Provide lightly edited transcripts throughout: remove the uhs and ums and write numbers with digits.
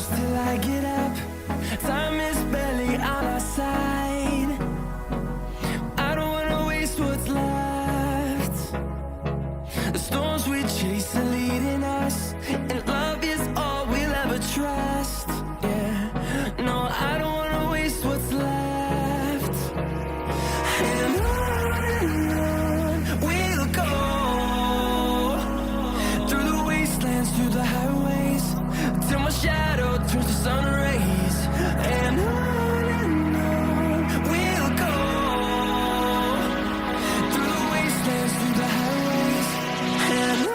close till I get up. Time is barely on our side. I don't wanna waste what's left. The storms we chase are leading us, and love is all we'll ever trust. Yeah, no, I don't wanna waste what's left. And on we'll go, through the wastelands, through the highways, till my shadow turns to sun rays. And on we'll go, through the wastelands, through the highways, and on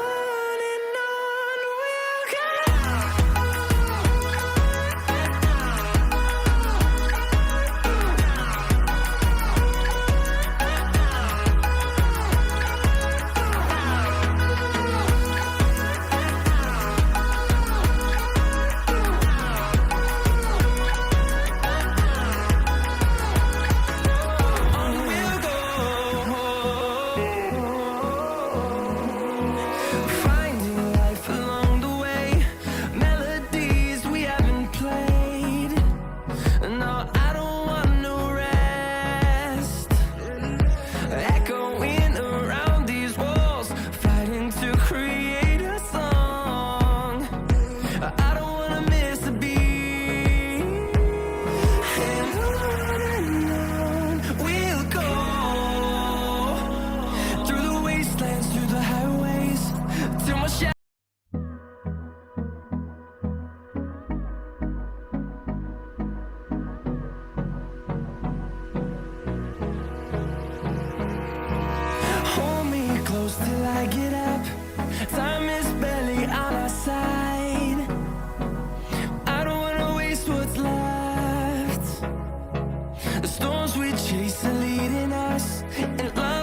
we'll go. Finding life along the way, melodies we haven't played. No, I don't want no rest. Echoing around these walls, fighting to create a song. I don't wanna miss a beat. And on we'll go, through the wastelands, through the highways, till my shadow. Hold me close till I get up. Time is barely on our side. I don't wanna waste what's left. The storms we chase are leading us, and love